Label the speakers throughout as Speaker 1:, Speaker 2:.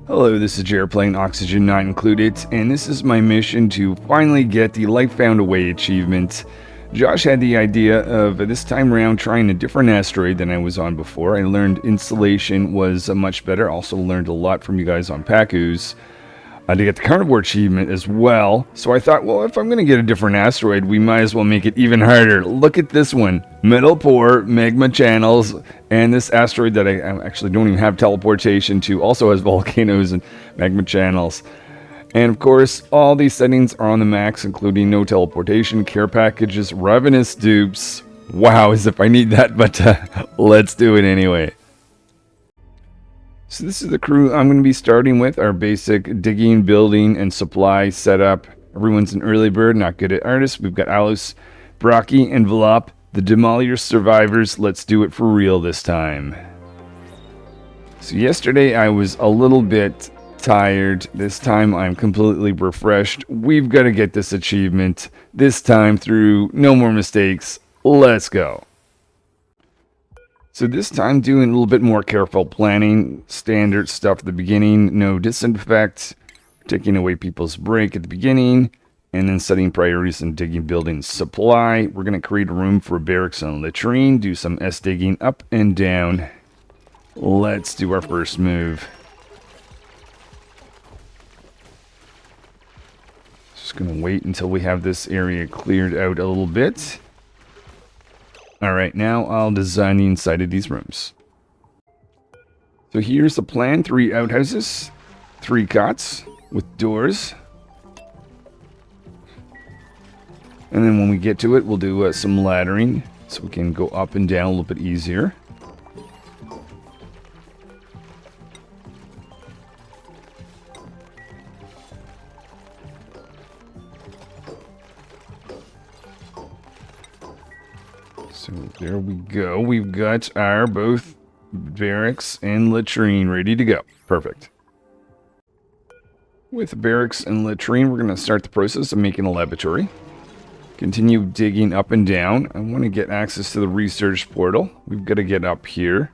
Speaker 1: Hello, this is Jared playing Oxygen Not Included, and this is my mission to finally get the Life Found Away achievement. Josh had the idea of this time around trying a different asteroid than I was on before. I learned installation was much better, also learned a lot from you guys on Pacu's. To get the carnivore achievement as well. So I thought, well, if I'm going to get a different asteroid, we might as well make it even harder. Look at this one. Metal poor, magma channels, and this asteroid that I actually don't even have teleportation to also has volcanoes and magma channels. And of course, all these settings are on the max, including no teleportation, care packages, ravenous dupes. Wow, as if I need that, but let's do it anyway. So this is the crew I'm going to be starting with, our basic digging, building, and supply setup. Everyone's an early bird, not good at artists. We've got Alice, Brocky, and Velop, the Demolior survivors. Let's do it for real this time. So yesterday I was a little bit tired. This time I'm completely refreshed. We've got to get this achievement, this time through no more mistakes. Let's go. So this time doing a little bit more careful planning, standard stuff at the beginning, no disinfect, taking away people's break at the beginning, and then setting priorities and digging, building, supply. We're going to create a room for barracks and latrine, do some digging up and down. Let's do our first move. Just going to wait until we have this area cleared out a little bit. Alright, now I'll design the inside of these rooms. So here's the plan. 3 outhouses, 3 cots with doors. And then when we get to it, we'll do some laddering so we can go up and down a little bit easier. So there we go. We've got our both barracks and latrine ready to go. Perfect. With barracks and latrine, we're going to start the process of making a laboratory. Continue digging up and down. I want to get access to the research portal. We've got to get up here.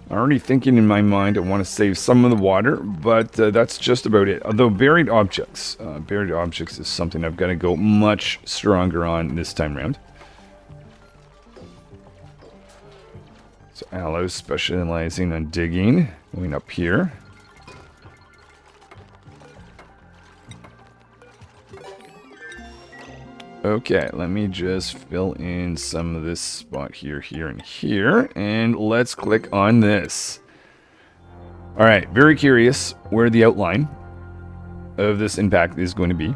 Speaker 1: Already thinking in my mind, I want to save some of the water, but that's just about it. Although buried objects is something I've got to go much stronger on this time around. So Aloe specializing on digging, going up here. Okay, let me just fill in some of this spot here, here, and here, and let's click on this. Alright, very curious where the outline of this impact is going to be.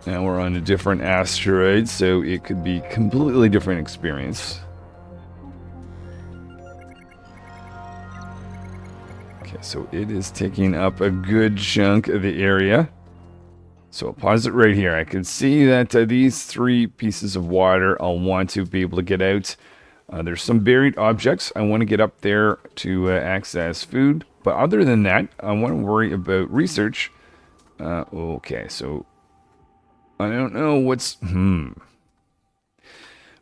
Speaker 1: Now we're on a different asteroid, so it could be a completely different experience. Okay, so it is taking up a good chunk of the area. So I'll pause it right here. I can see that these 3 pieces of water I'll want to be able to get out. There's some buried objects I want to get up there to access food. But other than that, I want to worry about research. Okay, so I don't know what's...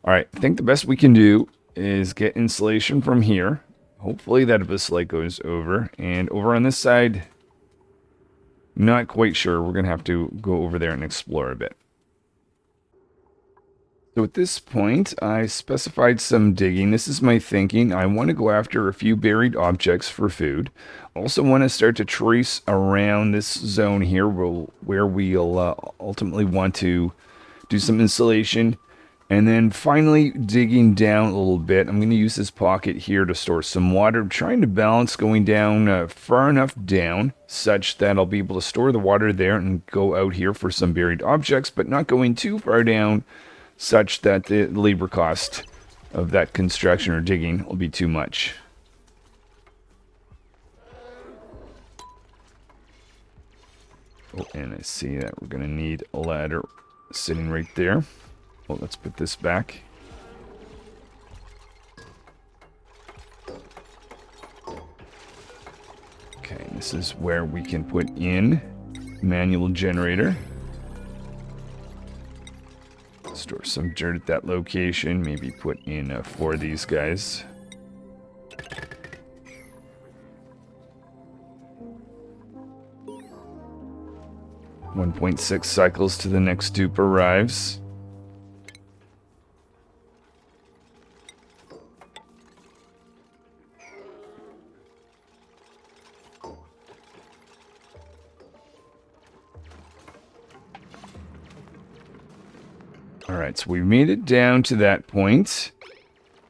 Speaker 1: Alright, I think the best we can do is get insulation from here. Hopefully that abyss light goes over. And over on this side, not quite sure. We're going to have to go over there and explore a bit. So at this point, I specified some digging. This is my thinking. I want to go after a few buried objects for food. Also want to start to trace around this zone here where we'll ultimately want to do some installation. And then finally digging down a little bit. I'm going to use this pocket here to store some water. I'm trying to balance going down far enough down such that I'll be able to store the water there and go out here for some buried objects, but not going too far down such that the labor cost of that construction or digging will be too much. Oh, and I see that we're going to need a ladder sitting right there. Well, let's put this back. Okay, this is where we can put in manual generator. Store some dirt at that location. Maybe put in 4 of these guys. 1.6 cycles to the next dupe arrives. Alright, so we made it down to that point.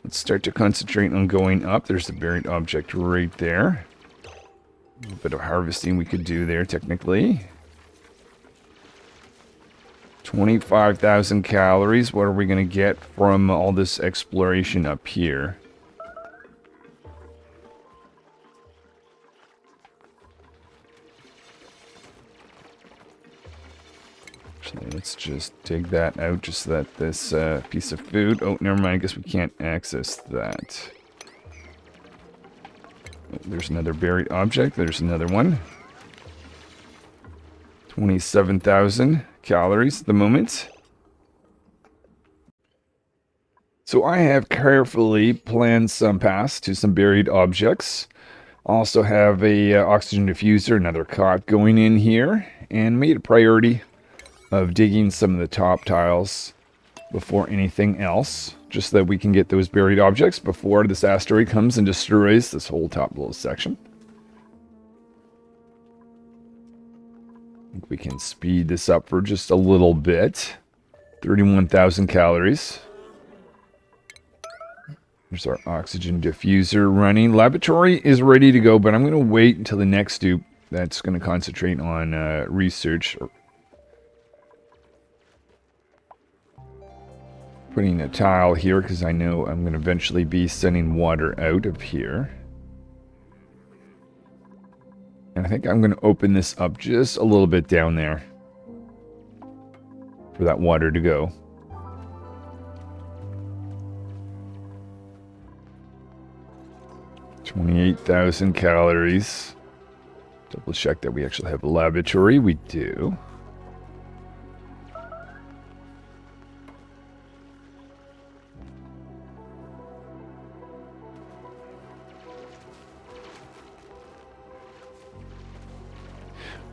Speaker 1: Let's start to concentrate on going up. There's the buried object right there. A little bit of harvesting we could do there, technically. 25,000 calories. What are we going to get from all this exploration up here? Actually, let's just dig that out just so that this piece of food... Oh, never mind. I guess we can't access that. Oh, there's another buried object. There's another one. 27,000 calories at the moment. So I have carefully planned some paths to some buried objects. Also have a oxygen diffuser, another cot going in here, and made a priority of digging some of the top tiles before anything else, just so that we can get those buried objects before this asteroid comes and destroys this whole top little section. I think we can speed this up for just a little bit. 31,000 calories. There's our oxygen diffuser running. Laboratory is ready to go, but I'm going to wait until the next dupe that's going to concentrate on research. Putting a tile here because I know I'm going to eventually be sending water out of here. And I think I'm going to open this up just a little bit down there for that water to go. $28,000 calories. Double check that we actually have a laboratory. We do.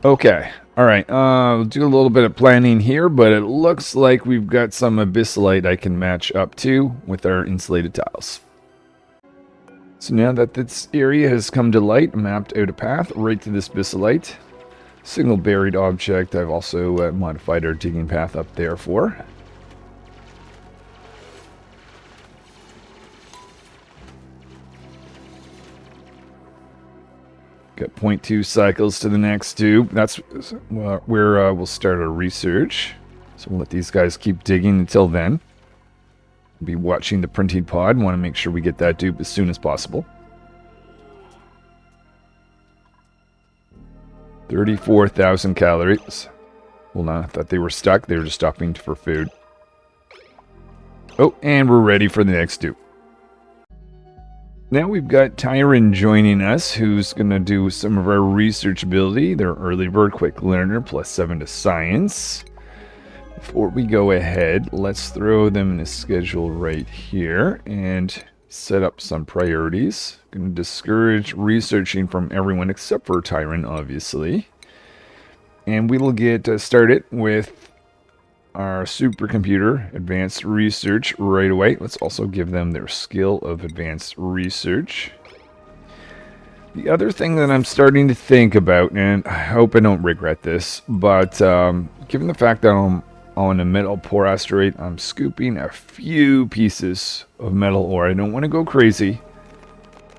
Speaker 1: Okay, alright, we'll do a little bit of planning here, but it looks like we've got some abyssalite I can match up to with our insulated tiles. So now that this area has come to light, I mapped out a path right to this abyssalite. Single buried object I've also modified our digging path up there for. Got 0.2 cycles to the next tube. That's where we'll start our research. So we'll let these guys keep digging until then. We'll be watching the printing pod. Want to make sure we get that dupe as soon as possible. 34,000 calories. Well, no, I thought they were stuck. They were just stopping for food. Oh, and we're ready for the next dupe. Now we've got Tyron joining us, who's going to do some of our research ability. They're early bird, quick learner, +7 to science. Before we go ahead, let's throw them in a schedule right here and set up some priorities. Going to discourage researching from everyone except for Tyron, obviously. And we will get started with our supercomputer advanced research right away. Let's also give them their skill of advanced research. The other thing that I'm starting to think about, and I hope I don't regret this, but given the fact that I'm on a metal poor asteroid, I'm scooping a few pieces of metal ore. I don't want to go crazy,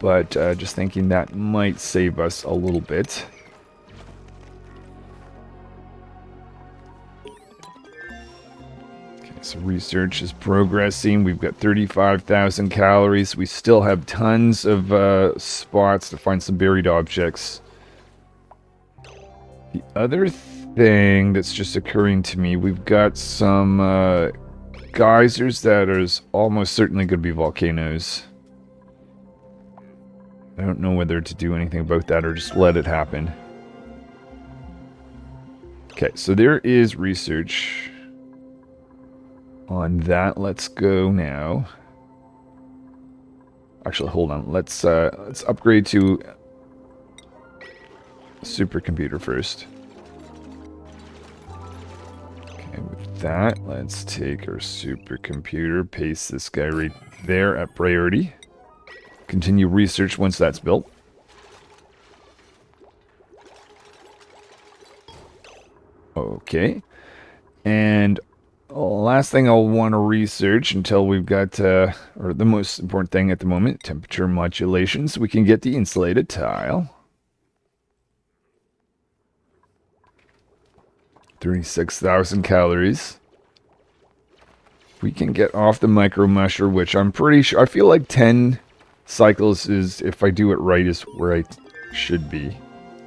Speaker 1: but just thinking that might save us a little bit. So research is progressing. We've got 35,000 calories. We still have tons of spots to find some buried objects. The other thing that's just occurring to me, we've got some geysers that are almost certainly going to be volcanoes. I don't know whether to do anything about that or just let it happen. Okay, so there is research on that. Let's go now. Actually, hold on. Let's upgrade to a supercomputer first. And with that, let's take our supercomputer, paste this guy right there at priority. Continue research once that's built. Okay. And last thing I'll want to research until we've got, or the most important thing at the moment, temperature modulation, so we can get the insulated tile. 36,000 calories. We can get off the micro musher, which I'm pretty sure, I feel like 10 cycles is, if I do it right, is where I should be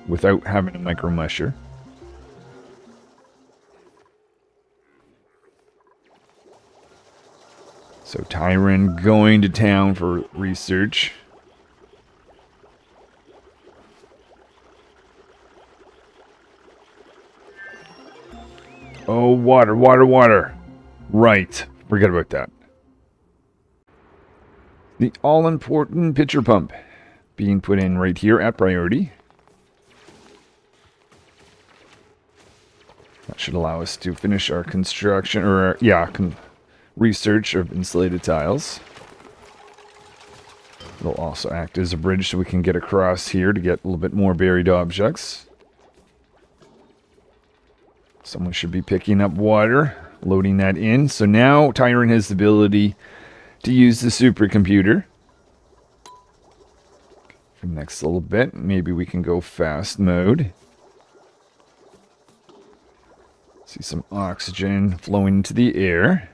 Speaker 1: without having a micro musher. So Tyron going to town for research. Oh, water, water, water. Right. Forget about that. The all-important pitcher pump being put in right here at priority. That should allow us to finish our construction, or research of insulated tiles. It'll also act as a bridge so we can get across here to get a little bit more buried objects. Someone should be picking up water, loading that in. So now Tyron has the ability to use the supercomputer. For the next little bit, maybe we can go fast mode. See some oxygen flowing into the air.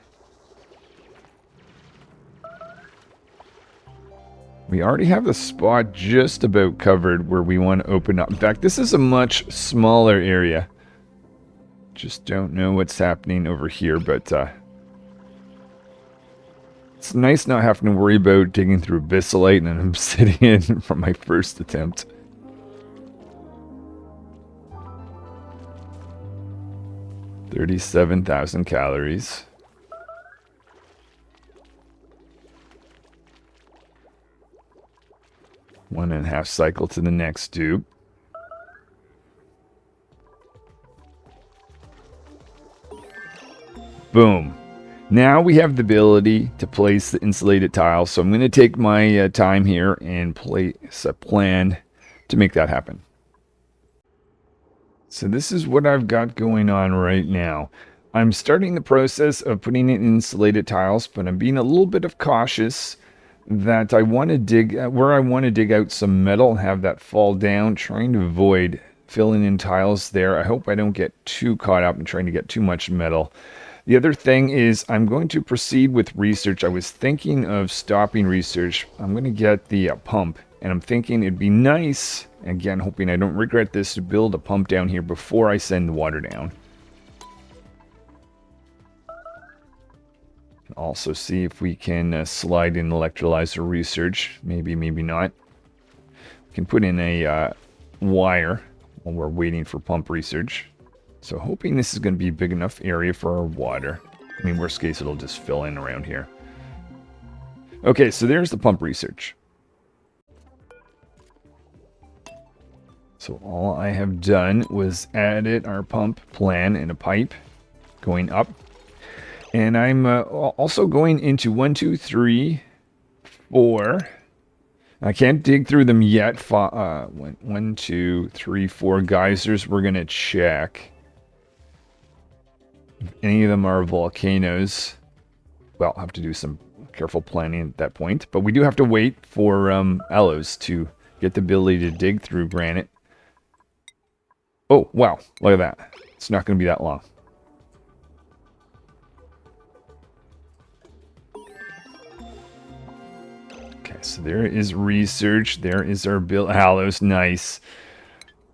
Speaker 1: We already have the spot just about covered where we want to open up. In fact, this is a much smaller area. Just don't know what's happening over here, but it's nice not having to worry about digging through Abyssalite and Obsidian from my first attempt. $37,000 calories. One and a half cycle to the next dupe. Boom. Now we have the ability to place the insulated tile. So I'm going to take my time here and place a plan to make that happen. So this is what I've got going on right now. I'm starting the process of putting in insulated tiles, but I'm being a little bit of cautious that I want to dig, where I want to dig out some metal, have that fall down, trying to avoid filling in tiles there. I hope I don't get too caught up in trying to get too much metal. The other thing is I'm going to proceed with research. I was thinking of stopping research. I'm going to get the pump, and I'm thinking it'd be nice, again, hoping I don't regret this, to build a pump down here before I send the water down. Also see if we can slide in electrolyzer research. Maybe, maybe not. We can put in a wire while we're waiting for pump research. So hoping this is going to be a big enough area for our water. I mean, worst case, it'll just fill in around here. Okay, so there's the pump research. So all I have done was added our pump plan in a pipe going up. And I'm also going into 1, 2, 3, 4. I can't dig through them yet. 1, 2, 3, 4 geysers we're going to check. If any of them are volcanoes, well, I'll have to do some careful planning at that point. But we do have to wait for aloes to get the ability to dig through granite. Oh, wow. Look at that. It's not going to be that long. Okay, so there is research. There is our build. Aloes, nice.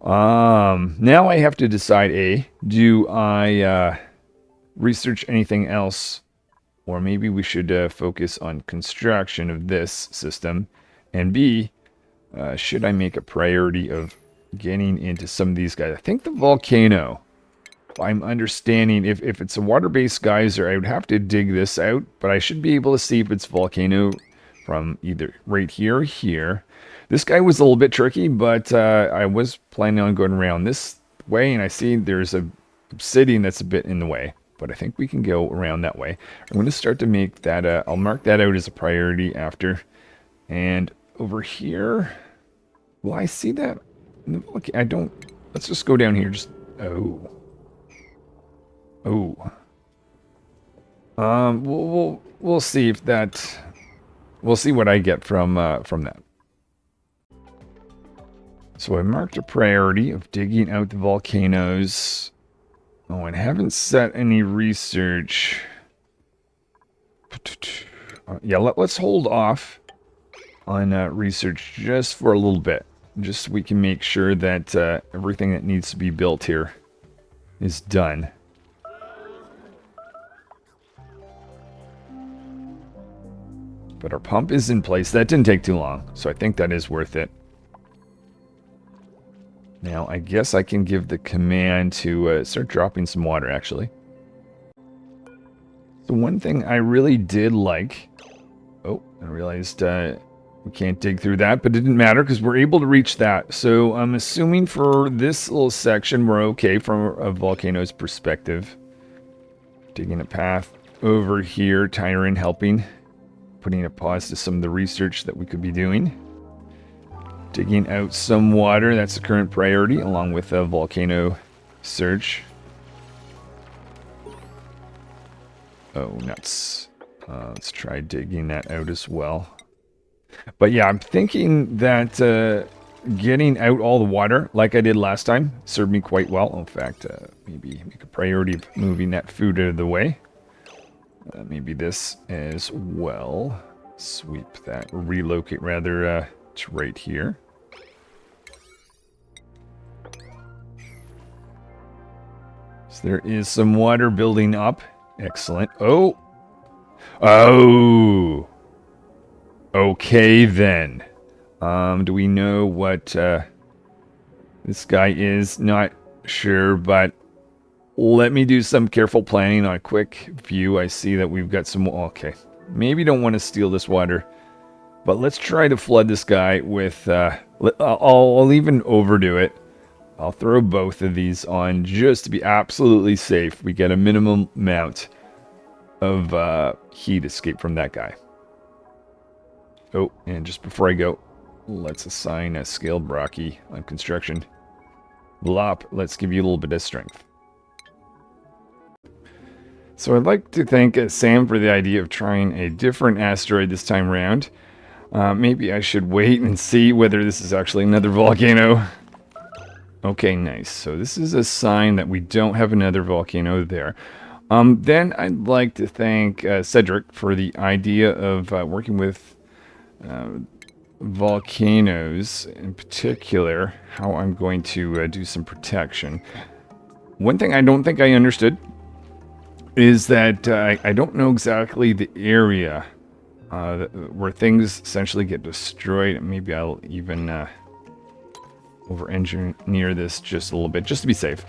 Speaker 1: Now I have to decide, do I research anything else? Or maybe we should focus on construction of this system. And B, should I make a priority of getting into some of these guys? I think the volcano, I'm understanding, if it's a water-based geyser, I would have to dig this out. But I should be able to see if it's volcano from either right here or here. This guy was a little bit tricky, but I was planning on going around this way. And I see there's a obsidian that's a bit in the way. but I think we can go around that way. I'm going to start to make that, I'll mark that out as a priority after. And over here, will I see that? Okay, I don't, let's just go down here. Just, oh. We'll see if that, we'll see what I get from that. So I marked a priority of digging out the volcanoes. Oh, and haven't set any research. Yeah, let's hold off on research just for a little bit. Just so we can make sure that everything that needs to be built here is done. But our pump is in place. That didn't take too long, so I think that is worth it. Now, I guess I can give the command to start dropping some water, actually. So one thing I really did like... Oh, I realized we can't dig through that, but it didn't matter because we're able to reach that. So I'm assuming for this little section, we're okay from a volcano's perspective. Digging a path over here, Tyron helping. Putting a pause to some of the research that we could be doing. Digging out some water, that's the current priority, along with a volcano search. Oh, nuts. Let's try digging that out as well. But yeah, I'm thinking that getting out all the water, like I did last time, served me quite well. In fact, maybe make a priority of moving that food out of the way. Maybe this as well. Sweep that, relocate rather, it's right here. So there is some water building up. Excellent. Oh! Okay then. Do we know what this guy is? Not sure, but let me do some careful planning on a quick view. I see that we've got some... Okay. Maybe don't want to steal this water. But let's try to flood this guy with... I'll even overdo it. I'll throw both of these on just to be absolutely safe. We get a minimum amount of heat escape from that guy. Oh, and just before I go, let's assign a scaled Brocky on construction. Blop, let's give you a little bit of strength. So I'd like to thank Sam for the idea of trying a different asteroid this time around. Maybe I should wait and see whether this is actually another volcano. Okay, nice. So this is a sign that we don't have another volcano there. Then I'd like to thank Cedric for the idea of working with volcanoes, in particular, how I'm going to do some protection. One thing I don't think I understood is that I don't know exactly the area where things essentially get destroyed. Maybe I'll even over-engineer this just a little bit, just to be safe.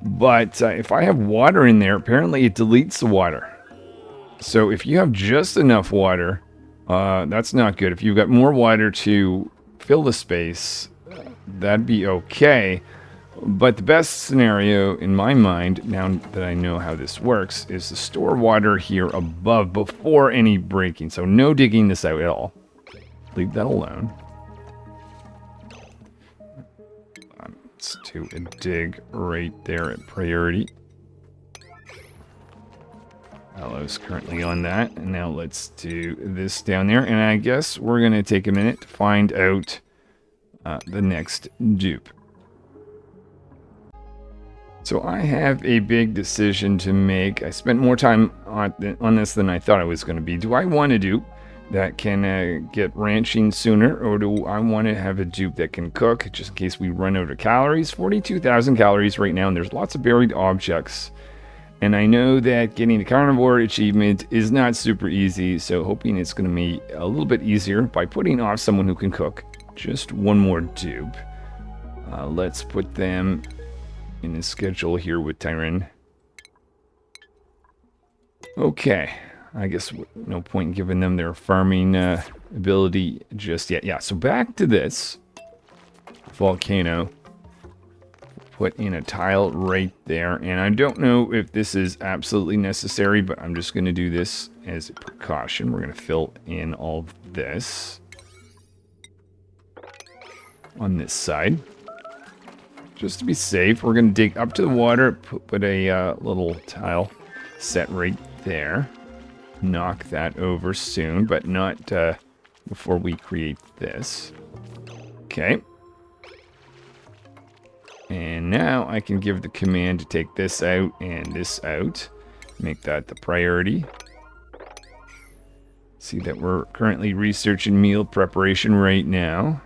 Speaker 1: But if I have water in there, apparently it deletes the water. So if you have just enough water, that's not good. If you've got more water to fill the space, that'd be okay. But the best scenario in my mind, now that I know how this works, is to store water here above before any breaking. So no digging this out at all. Leave that alone. Let's do a dig right there at priority. Hello's currently on that. And now let's do this down there. And I guess we're going to take a minute to find out the next dupe. So I have a big decision to make. I spent more time on this than I thought I was going to be. Do I want a dupe that can get ranching sooner, or do I want to have a dupe that can cook, just in case we run out of calories? 42,000 calories right now, and there's lots of buried objects. And I know that getting the carnivore achievement is not super easy, so hoping it's going to be a little bit easier by putting off someone who can cook. Just one more dupe. Let's put them in the schedule here with Tyron. Okay, I guess no point in giving them their farming ability just yet. Yeah, so back to this volcano. put in a tile right there. And I don't know if this is absolutely necessary, but I'm just going to do this as a precaution. We're going to fill in all of this on this side. Just to be safe, we're going to dig up to the water, put a little tile set right there. Knock that over soon, but not before we create this. Okay. And now I can give the command to take this out and this out. Make that the priority. See that we're currently researching meal preparation right now.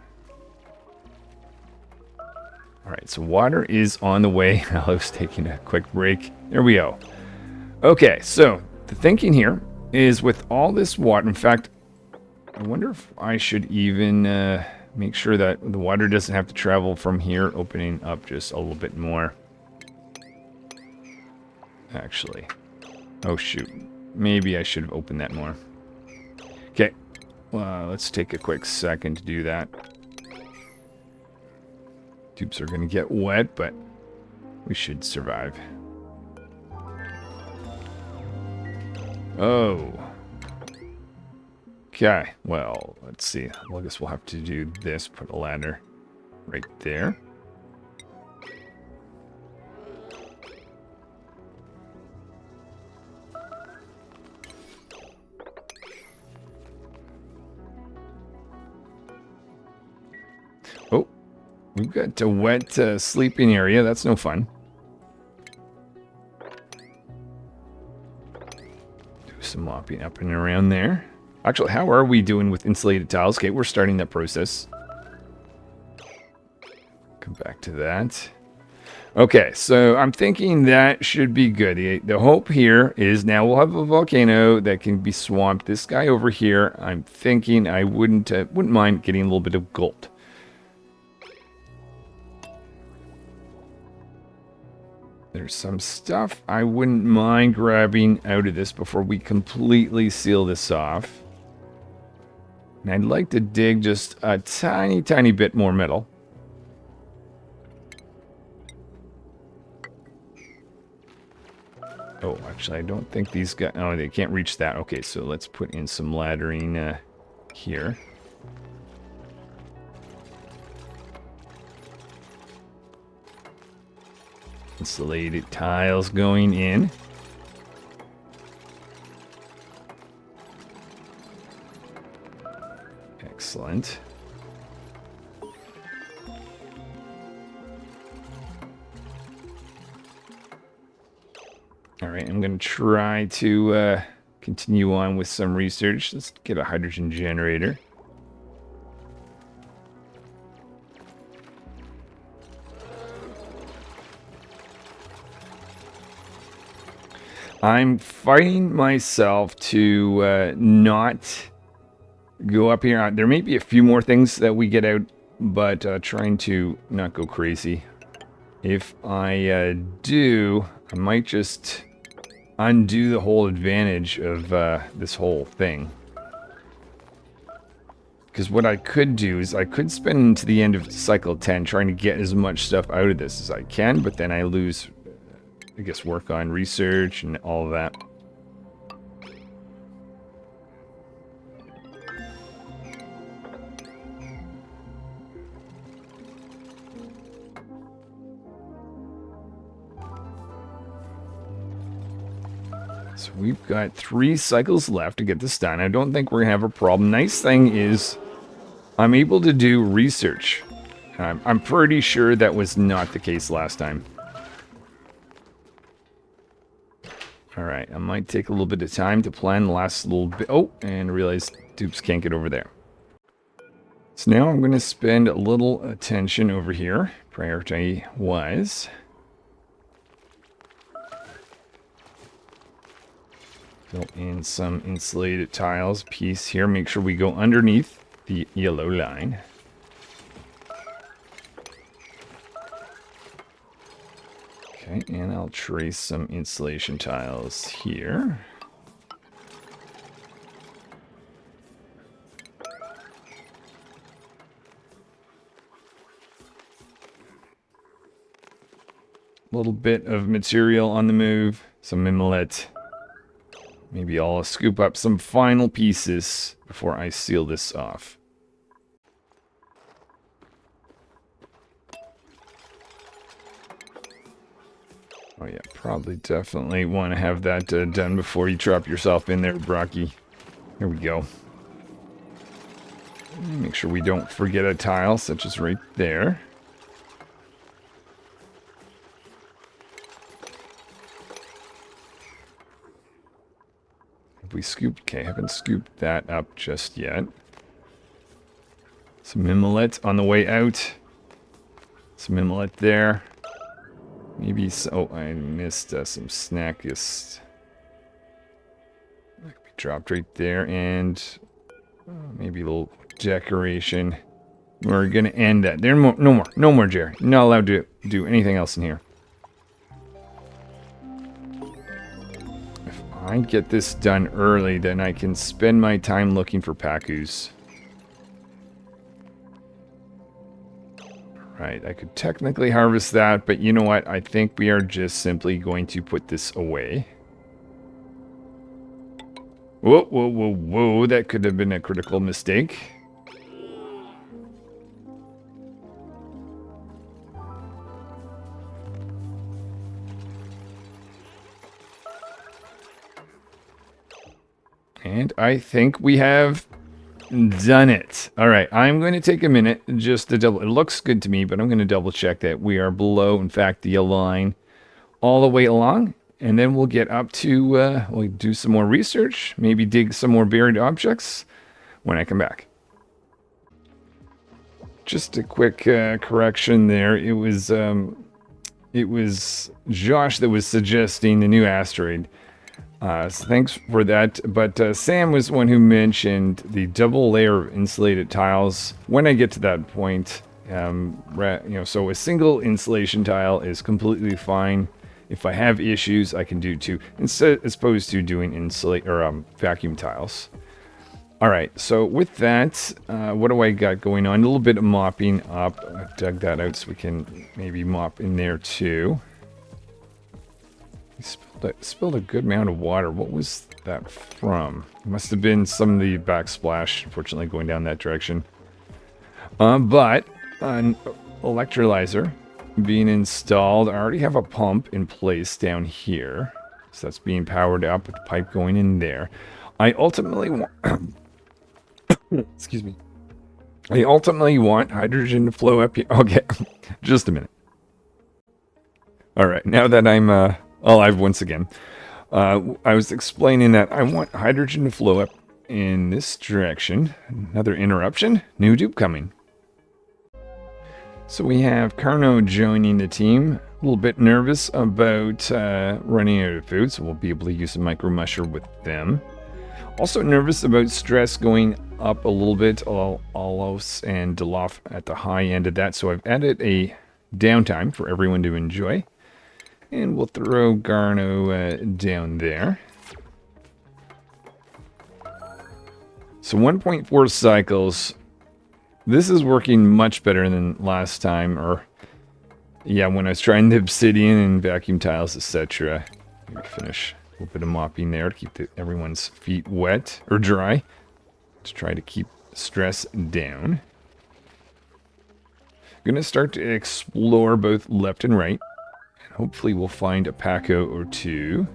Speaker 1: Alright, so water is on the way. I was taking a quick break. There we go. Okay, so the thinking here is with all this water, in fact, I wonder if I should even make sure that the water doesn't have to travel from here, opening up just a little bit more. Actually. Oh, shoot. Maybe I should have opened that more. Okay. Well, let's take a quick second to do that. Tubes are going to get wet, but we should survive. Oh. Okay, well, let's see. Well, I guess we'll have to do this. Put a ladder right there. Oh, we've got a wet sleeping area. That's no fun. Do some mopping up and around there. Actually, how are we doing with insulated tiles? Okay, we're starting that process. Come back to that. Okay, so I'm thinking that should be good. The hope here is now we'll have a volcano that can be swamped. This guy over here, I'm thinking I wouldn't mind getting a little bit of gold. There's some stuff I wouldn't mind grabbing out of this before we completely seal this off. And I'd like to dig just a tiny, tiny bit more metal. Oh, actually, I don't think these guys... Oh, they can't reach that. Okay, so let's put in some laddering here. Insulated tiles going in. Excellent. All right, I'm going to try to continue on with some research. Let's get a hydrogen generator. I'm fighting myself to not go up here. There may be a few more things that we get out, but trying to not go crazy. If I do, I might just undo the whole advantage of this whole thing. Because what I could do is I could spend into the end of cycle 10 trying to get as much stuff out of this as I can, but then I lose, I guess, work on research and all of that. So we've got 3 cycles left to get this done. I don't think we're going to have a problem. Nice thing is I'm able to do research. I'm pretty sure that was not the case last time. Alright, I might take a little bit of time to plan the last little bit. Oh, and realize dupes can't get over there. So now I'm going to spend a little attention over here. Priority was... fill in some insulated tiles piece here. Make sure we go underneath the yellow line. Okay, and I'll trace some insulation tiles here. little bit of material on the move. Some mimolette. Maybe I'll scoop up some final pieces before I seal this off. Oh yeah, probably definitely want to have that done before you drop yourself in there, Brocky. Here we go. Make sure we don't forget a tile, such as right there. Have we scooped? Okay, haven't scooped that up just yet. Some mimolette on the way out. Some mimolette there. Maybe, oh, I missed some snackist. That could be dropped right there, and maybe a little decoration. We're gonna end that. There, no more, Jerry. You're not allowed to do anything else in here. If I get this done early, then I can spend my time looking for Pacus. Right, I could technically harvest that, but you know what? I think we are just simply going to put this away. Whoa, whoa, whoa, whoa. That could have been a critical mistake. And I think we have done it. All right, I'm going to take a minute just to double. It looks good to me, but I'm going to double check that we are below, in fact, the line all the way along. And then we'll get up to, we'll do some more research, maybe dig some more buried objects when I come back. Just a quick correction there. It was Josh that was suggesting the new asteroid. So thanks for that. But Sam was the one who mentioned the double layer of insulated tiles. When I get to that point, so a single insulation tile is completely fine. If I have issues, I can do two, instead as opposed to doing insulate or vacuum tiles. All right, so with that, what do I got going on? A little bit of mopping up. I dug that out so we can maybe mop in there too. Spilled a good amount of water. What was that from? It must have been some of the backsplash, unfortunately, going down that direction. But an electrolyzer being installed. I already have a pump in place down here. So that's being powered up with the pipe going in there. I ultimately want... Excuse me. I ultimately want hydrogen to flow up here. Okay, just a minute. All right, now that I'm alive once again, I was explaining that I want hydrogen to flow up in this direction. Another interruption. New dupe coming. So we have Carno joining the team. A little bit nervous about running out of food, so we'll be able to use a micro musher with them. Also nervous about stress going up a little bit, Alos and Delof at the high end of that. So I've added a downtime for everyone to enjoy. And we'll throw Garno down there. So 1.4 cycles. This is working much better than last time, or yeah, when I was trying the obsidian and vacuum tiles, etc. Let me finish a little bit of mopping there to keep everyone's feet wet or dry, to try to keep stress down. I'm gonna start to explore both left and right, and hopefully we'll find a Pacu or two.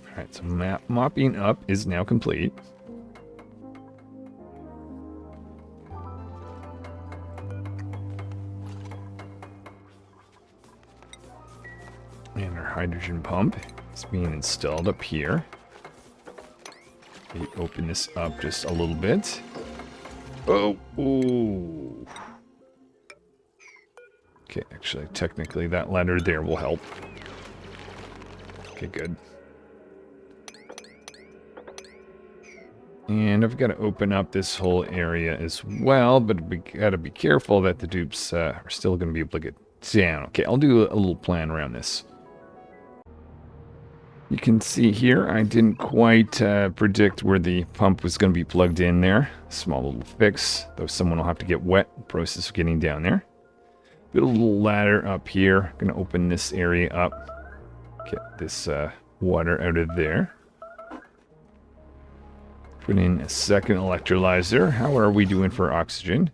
Speaker 1: Alright, so mopping up is now complete. And our hydrogen pump is being installed up here. We open this up just a little bit. Oh, ooh. Okay, actually, technically that ladder there will help. Okay, good. And I've got to open up this whole area as well, but we got to be careful that the dupes are still going to be able to get down. Okay, I'll do a little plan around this. You can see here, I didn't quite predict where the pump was going to be plugged in there. Small little fix, though someone will have to get wet. Process of getting down there. Build a little ladder up here. Going to open this area up. Get this water out of there. Put in a second electrolyzer. How are we doing for oxygen?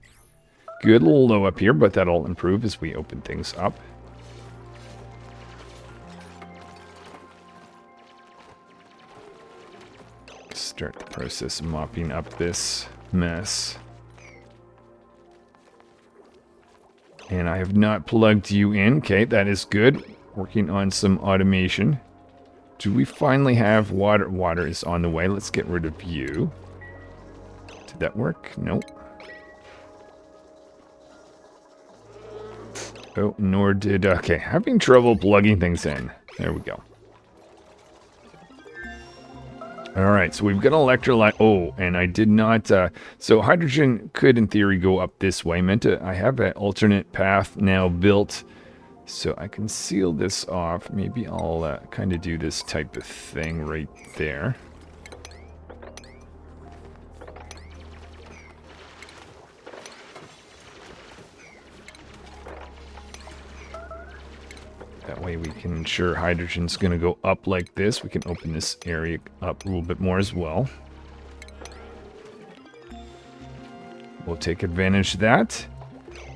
Speaker 1: Good, a little low up here, but that'll improve as we open things up. Start the process of mopping up this mess. And I have not plugged you in. Okay, that is good. Working on some automation. Do we finally have water? Water is on the way. Let's get rid of you. Did that work? Nope. Oh, nor did... Okay, having trouble plugging things in. There we go. Alright, so we've got an electrolyte. Oh, and I did not... so hydrogen could, in theory, go up this way. I have an alternate path now built, so I can seal this off. Maybe I'll kind of do this type of thing right there. That way we can ensure hydrogen's going to go up like this. We can open this area up a little bit more as well. We'll take advantage of that.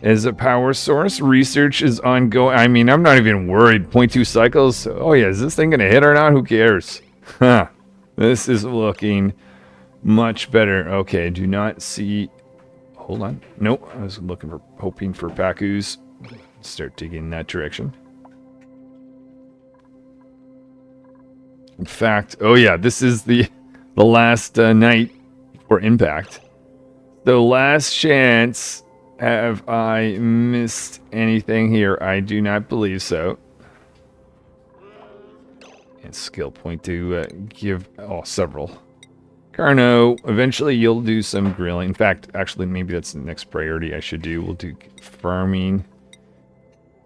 Speaker 1: As a power source, research is ongoing. I mean, I'm not even worried. 0.2 cycles. Oh yeah, is this thing going to hit or not? Who cares? Huh. This is looking much better. Okay, do not see... Hold on. Nope, I was hoping for Pacus. Start digging in that direction. In fact, oh yeah, this is the last night for impact. The last chance. Have I missed anything here? I do not believe so. And skill point to give several. Carno, eventually you'll do some grilling. In fact, actually, maybe that's the next priority I should do. We'll do farming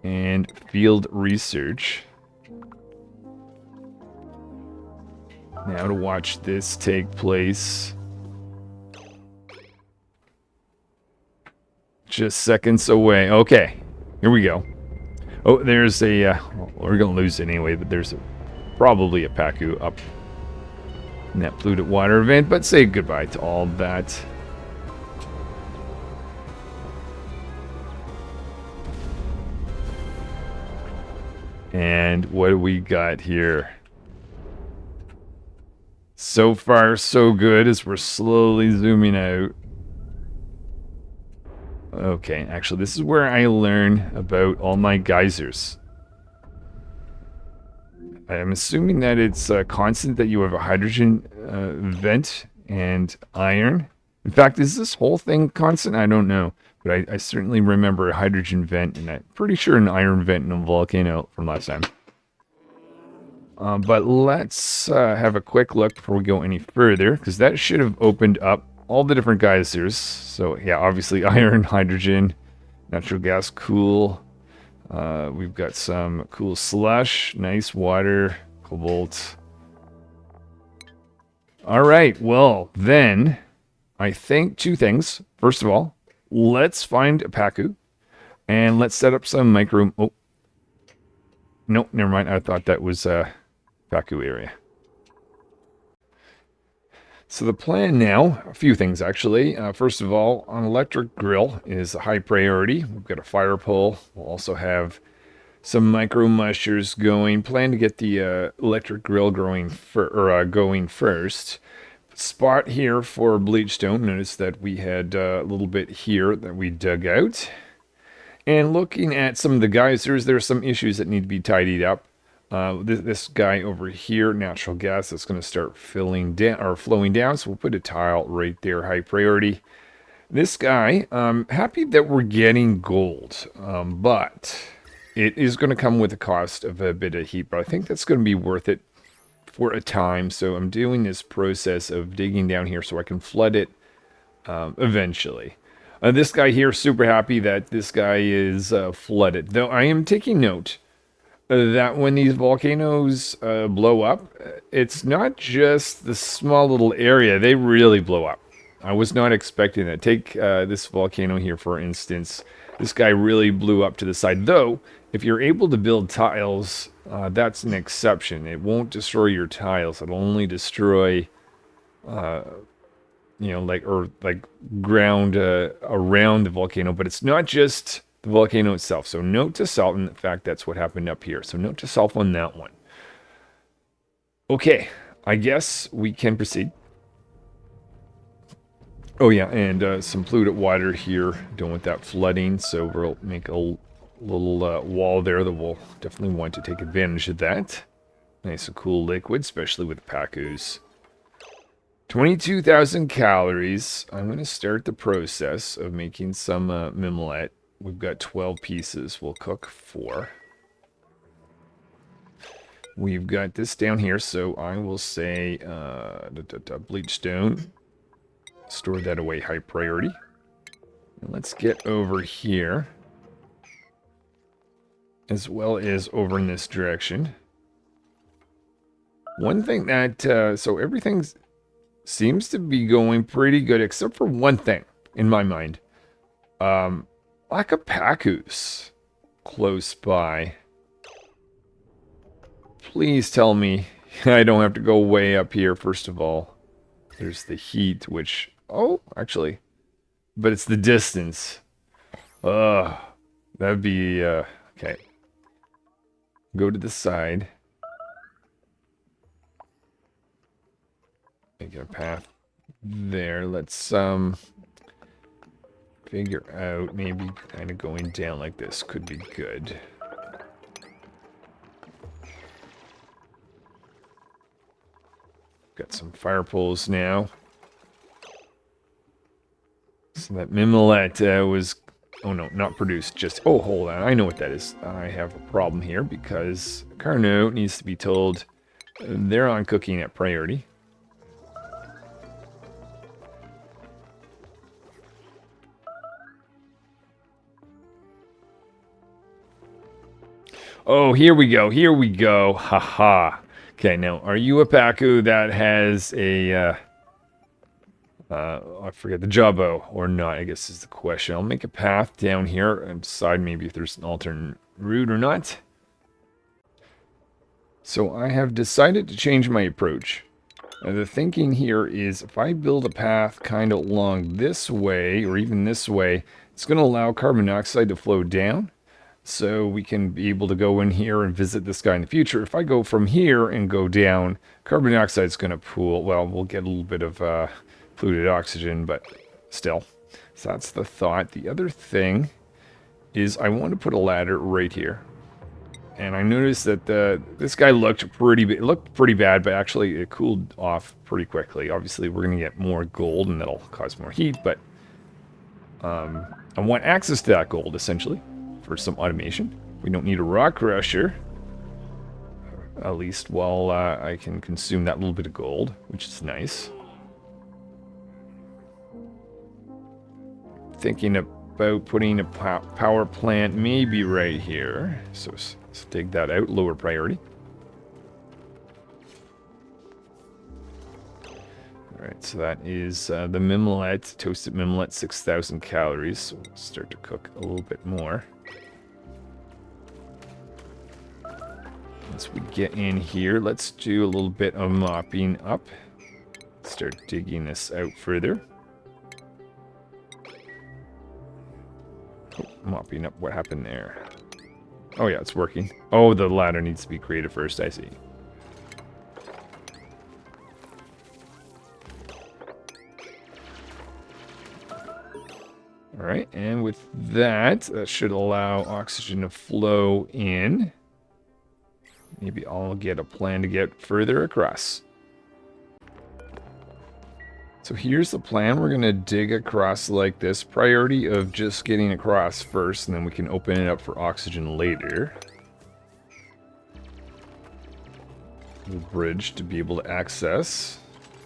Speaker 1: and field research. Now to watch this take place. Just seconds away. Okay, here we go. Oh, there's a... well, we're going to lose it anyway, but there's probably a Pacu up in that polluted water event. But say goodbye to all that. And what do we got here? So far, so good as we're slowly zooming out. Okay, actually, this is where I learn about all my geysers. I'm assuming that it's constant that you have a hydrogen vent and iron. In fact, is this whole thing constant? I don't know. But I certainly remember a hydrogen vent, and I'm pretty sure an iron vent in a volcano from last time. But let's have a quick look before we go any further, because that should have opened up all the different geysers. So yeah, obviously iron, hydrogen, natural gas, cool. We've got some cool slush, nice water, cobalt. All right, well then, I think two things. First of all, let's find a Pacu, and let's set up some micro... Oh, nope, never mind. I thought that was Pacu area. So the plan now, a few things actually. First of all, an electric grill is a high priority. We've got a fire pole. We'll also have some micro mushers going. Plan to get the electric grill going first. Spot here for bleachstone. Notice that we had a little bit here that we dug out. And looking at some of the geysers, there are some issues that need to be tidied up. This guy over here, natural gas, that's going to start filling down or flowing down. So we'll put a tile right there, high priority. This guy, happy that we're getting gold, but it is going to come with the cost of a bit of heat. But I think that's going to be worth it for a time. So I'm doing this process of digging down here so I can flood it eventually. This guy here, super happy that this guy is flooded. Though I am taking note that when these volcanoes blow up, it's not just the small little area. They really blow up. I was not expecting that. Take this volcano here, for instance. This guy really blew up to the side. Though, if you're able to build tiles, that's an exception. It won't destroy your tiles. It'll only destroy, like ground around the volcano. But it's not just the volcano itself. So note to self, and in fact, that's what happened up here. So note to self on that one. Okay, I guess we can proceed. Oh yeah, and some polluted water here. Don't want that flooding, so we'll make a little wall there that we'll definitely want to take advantage of that. Nice and cool liquid, especially with Pacus. 22,000 calories. I'm going to start the process of making some mimolette. We've got 12 pieces. We'll cook 4. We've got this down here, so I will say bleach stone. Store that away, high priority. And let's get over here, as well as over in this direction. One thing that, so everything seems to be going pretty good, except for one thing, in my mind. Lack of Pacus close by. Please tell me I don't have to go way up here, first of all. There's the heat, which... Oh, actually. But it's the distance. That'd be... okay. Go to the side. Make a path there. Let's, figure out maybe kind of going down like this could be good. Got some fire poles now. So that mimolette was... Oh no, not produced. Just... Oh, hold on. I know what that is. I have a problem here because Carno needs to be told they're on cooking at priority. Oh, here we go. Here we go. Haha. Okay, now, are you a Pacu that has a... I forget the jawbow or not, I guess is the question. I'll make a path down here and decide maybe if there's an alternate route or not. So I have decided to change my approach. The thinking here is if I build a path kind of along this way or even this way, it's going to allow carbon dioxide to flow down. So we can be able to go in here and visit this guy in the future. If I go from here and go down, carbon dioxide is going to pool. Well, we'll get a little bit of polluted oxygen, but still. So that's the thought. The other thing is I want to put a ladder right here. And I noticed that this guy looked pretty bad, but actually it cooled off pretty quickly. Obviously, we're going to get more gold, and that'll cause more heat, but I want access to that gold, essentially, for some automation. We don't need a rock crusher, at least while I can consume that little bit of gold, which is nice. Thinking about putting a power plant maybe right here. So let's dig that out, lower priority. Alright, so that is the mimolette, toasted mimolette, 6,000 calories. So we'll start to cook a little bit more. Once we get in here, let's do a little bit of mopping up. Start digging this out further. Oh, mopping up, what happened there? Oh yeah, it's working. Oh, the ladder needs to be created first, I see. Alright, and with that, that should allow oxygen to flow in. Maybe I'll get a plan to get further across. So here's the plan. We're going to dig across like this. Priority of just getting across first, and then we can open it up for oxygen later. The bridge to be able to access.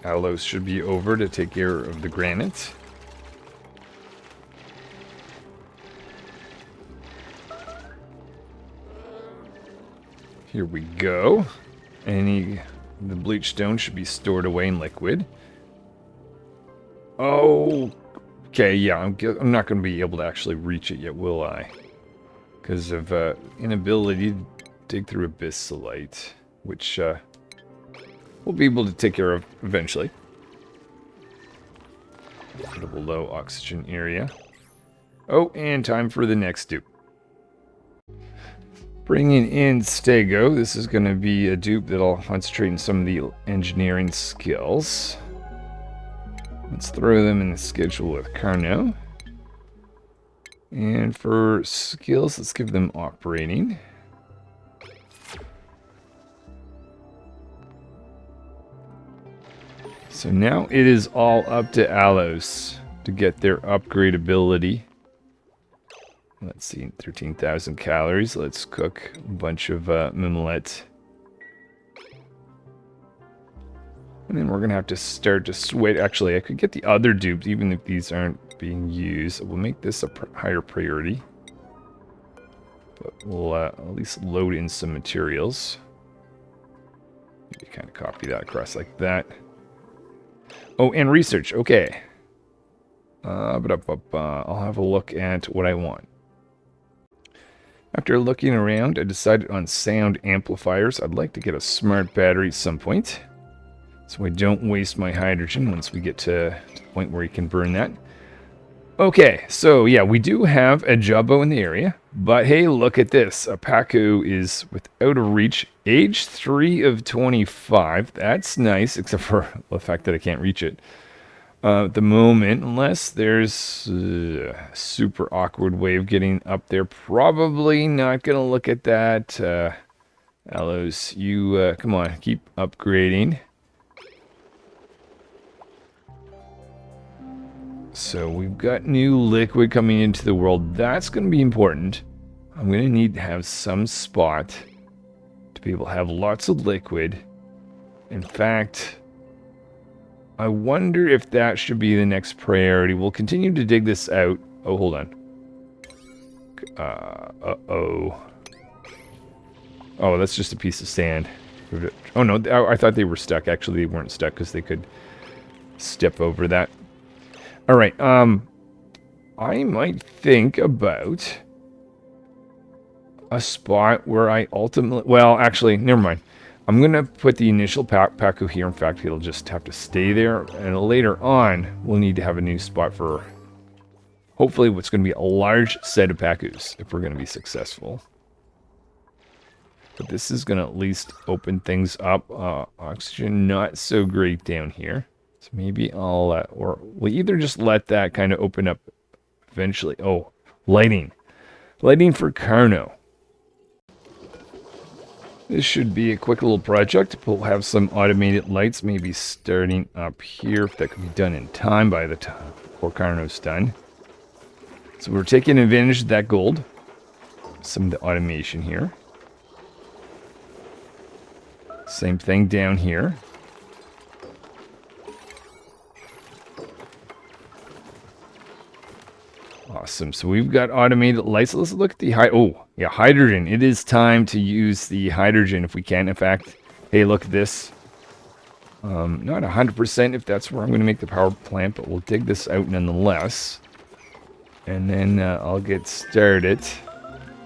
Speaker 1: Alos should be over to take care of the granite. Here we go. The bleach stone should be stored away in liquid. Oh, okay, yeah, I'm not going to be able to actually reach it yet, will I? Because of inability to dig through abyssalite, which we'll be able to take care of eventually. Little low oxygen area. Oh, and time for the next dupe. Bringing in Stego. This is going to be a dupe that'll concentrate on some of the engineering skills. Let's throw them in the schedule with Carno. And for skills, let's give them operating. So now it is all up to Alos to get their upgrade ability. Let's see, 13,000 calories. Let's cook a bunch of mimolette. And then we're going to have to start to switch. Actually, I could get the other dupes, even if these aren't being used. We'll make this a higher priority. But we'll at least load in some materials. Maybe kind of copy that across like that. Oh, and research. Okay. I'll have a look at what I want. After looking around, I decided on sound amplifiers. I'd like to get a smart battery at some point, so I don't waste my hydrogen once we get to the point where you can burn that. Okay, so yeah, we do have a Jubbo in the area, but hey, look at this. A Pacu is without a reach, age 3 of 25. That's nice, except for the fact that I can't reach it at the moment, unless there's a super awkward way of getting up there. Probably not going to look at that. Alos, you, come on, keep upgrading. So we've got new liquid coming into the world. That's going to be important. I'm going to need to have some spot to be able to have lots of liquid. In fact, I wonder if that should be the next priority. We'll continue to dig this out. Oh, hold on. Uh-oh. Oh, that's just a piece of sand. Oh, no, I thought they were stuck. Actually, they weren't stuck because they could step over that. All right, I might think about a spot where I ultimately... Well, actually, never mind. I'm going to put the initial Pacu here. In fact, it'll just have to stay there. And later on, we'll need to have a new spot for, hopefully, what's going to be a large set of Pacus if we're going to be successful. But this is going to at least open things up. Oxygen, not so great down here. So maybe I'll, or we'll either just let that kind of open up eventually. Oh, lighting. Lighting for Carno. This should be a quick little project. We'll have some automated lights maybe starting up here, if that can be done in time by the time before Carno's done. So we're taking advantage of that gold. Some of the automation here. Same thing down here. Awesome. So we've got automated lights. Let's look at the hydrogen. It is time to use the hydrogen if we can. In fact, hey, look at this. Not 100% if that's where I'm going to make the power plant, but we'll dig this out nonetheless. And then I'll get started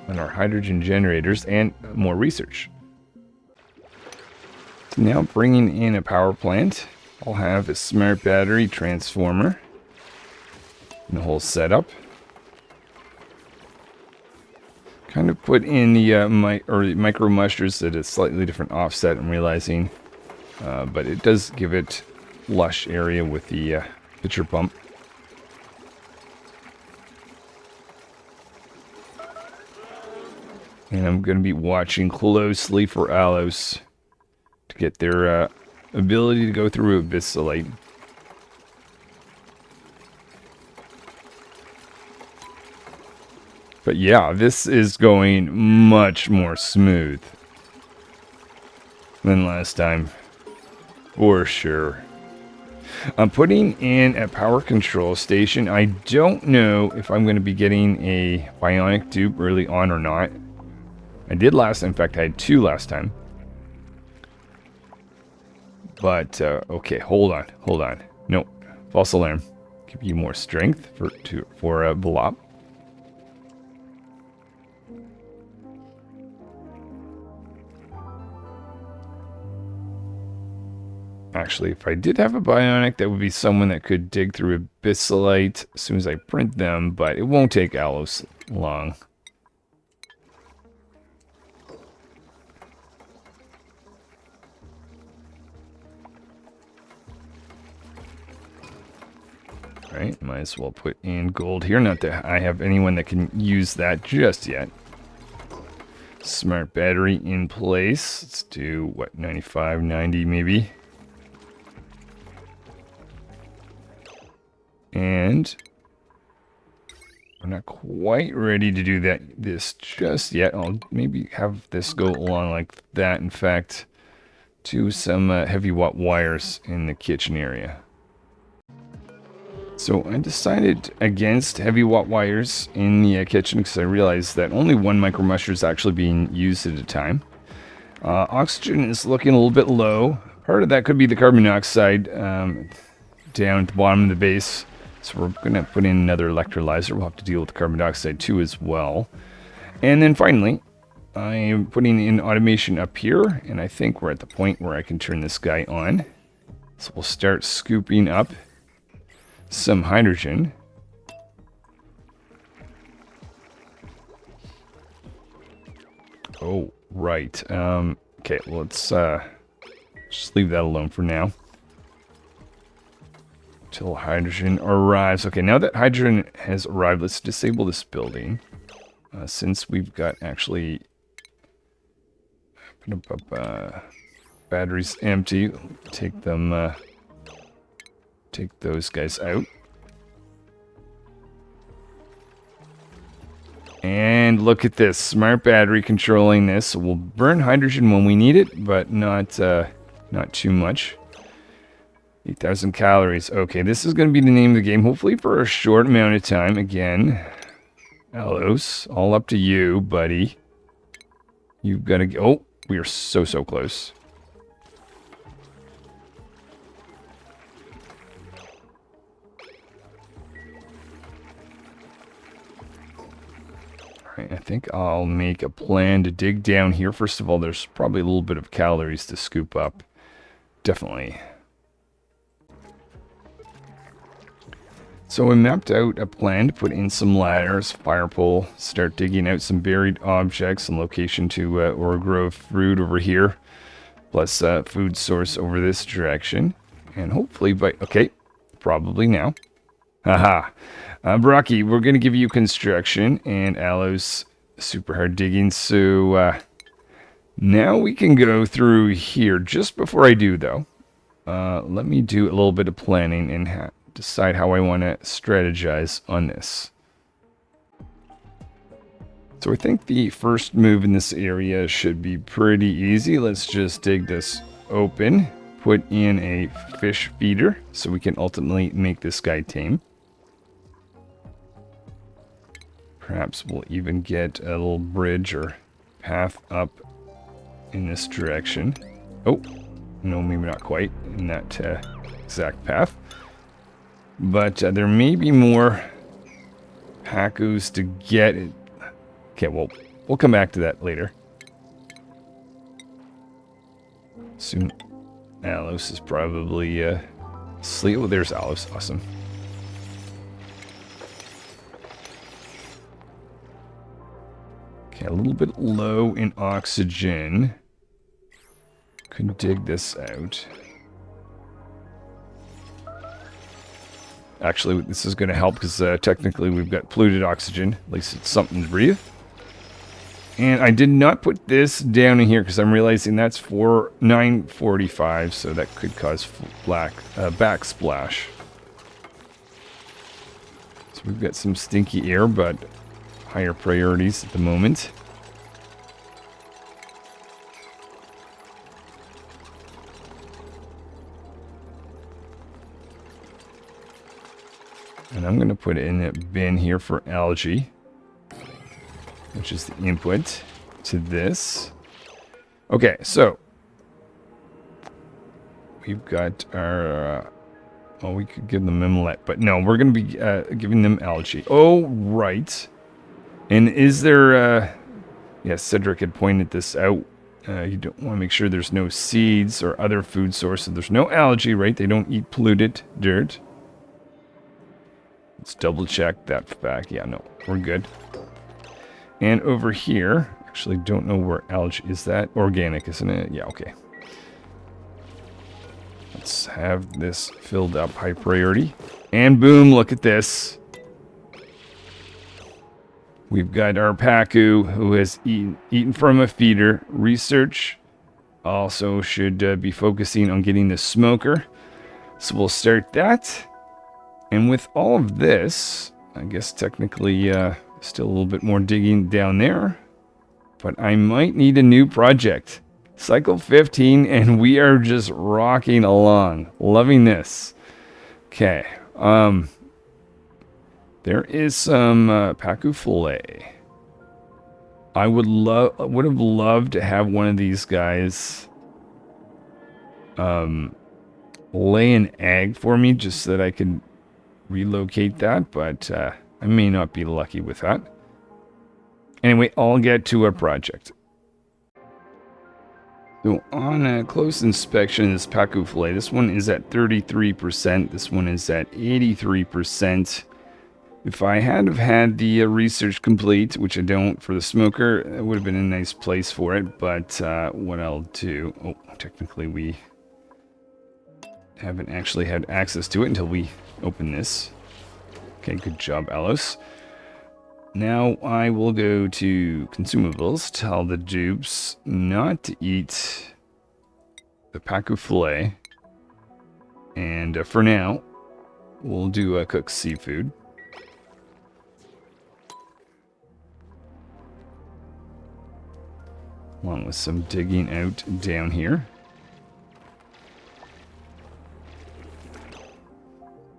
Speaker 1: on our hydrogen generators and more research. So now bringing in a power plant, I'll have a smart battery transformer and the whole setup. Kind of put in the micro mushers at a slightly different offset, I'm realizing, but it does give it lush area with the pitcher pump. And I'm going to be watching closely for Alos to get their ability to go through abyssalite. But yeah, this is going much more smooth than last time, for sure. I'm putting in a power control station. I don't know if I'm going to be getting a bionic dupe early on or not. I did last time. In fact, I had 2 last time. But, okay, hold on. No, false alarm. Give you more strength for Volop. Actually, if I did have a bionic, that would be someone that could dig through abyssalite as soon as I print them, but it won't take Alos long. Right, might as well put in gold here. Not that I have anyone that can use that just yet. Smart battery in place. Let's do, what, 95, 90 maybe. And we're not quite ready to do this just yet. I'll maybe have this go along like that. In fact, to some heavy watt wires in the kitchen area. So I decided against heavy watt wires in the kitchen because I realized that only one micro musher is actually being used at a time. Oxygen is looking a little bit low. Part of that could be the carbon dioxide down at the bottom of the base. So we're going to put in another electrolyzer. We'll have to deal with the carbon dioxide too as well. And then finally, I am putting in automation up here. And I think we're at the point where I can turn this guy on. So we'll start scooping up some hydrogen. Oh, right. Okay, let's just leave that alone for now. Till hydrogen arrives. Okay, now that hydrogen has arrived, let's disable this building. Since we've got actually batteries empty, take them, take those guys out. And look at this, smart battery controlling this. So we'll burn hydrogen when we need it, but not too much. 8,000 calories. Okay, this is going to be the name of the game, hopefully for a short amount of time. Again, Alos, all up to you, buddy. You've got to go. Oh, we are so close. Alright, I think I'll make a plan to dig down here. First of all, there's probably a little bit of calories to scoop up. Definitely. So I mapped out a plan to put in some ladders, fire pole, start digging out some buried objects, and location to or grow fruit over here, plus food source over this direction, and hopefully by, okay, probably now. Haha. Brocky, we're going to give you construction and Alos super hard digging, so now we can go through here. Just before I do though, let me do a little bit of planning and decide how I want to strategize on this. So I think the first move in this area should be pretty easy. Let's just dig this open, put in a fish feeder so we can ultimately make this guy tame. Perhaps we'll even get a little bridge or path up in this direction. Oh, no, maybe not quite in that exact path. But there may be more Pacus to get it. Okay, well, we'll come back to that later. Soon, Alos is probably asleep. Oh, there's Alos. Awesome. Okay, a little bit low in oxygen. Could dig this out. Actually, this is going to help because technically we've got polluted oxygen. At least it's something to breathe. And I did not put this down in here because I'm realizing that's for 945, so that could cause backsplash. So we've got some stinky air, but higher priorities at the moment. And I'm going to put it in a bin here for algae, which is the input. to this. Okay, so we've got our... well, we could give them mimlet, but no, we're going to be giving them algae. Oh, right. And is there... yeah, Cedric had pointed this out. You don't want to make sure there's no seeds or other food sources. There's no algae, right? They don't eat polluted dirt. Let's double check that fact. Yeah, no, we're good. And over here, actually don't know where algae is. That organic, isn't it? Yeah, okay. Let's have this filled up, high priority. And boom, look at this. We've got our Pacu who has eaten from a feeder. Research also should be focusing on getting the smoker. So we'll start that. And with all of this, I guess technically still a little bit more digging down there. But I might need a new project. Cycle 15, and we are just rocking along. Loving this. Okay. There is some Pacu fillet. I would have loved to have one of these guys lay an egg for me just so that I could relocate that, but I may not be lucky with that. Anyway, I'll get to our project. So on a close inspection of this Pacu fillet, this one is at 33%, this one is at 83%. If I had have had the research complete, which I don't for the smoker, it would have been a nice place for it, but what I'll do... Oh, technically we haven't actually had access to it until we open this. Okay, good job, Alos. Now I will go to consumables, tell the dupes not to eat the Pacu fillet, and for now, we'll do cooked seafood. Along with some digging out down here.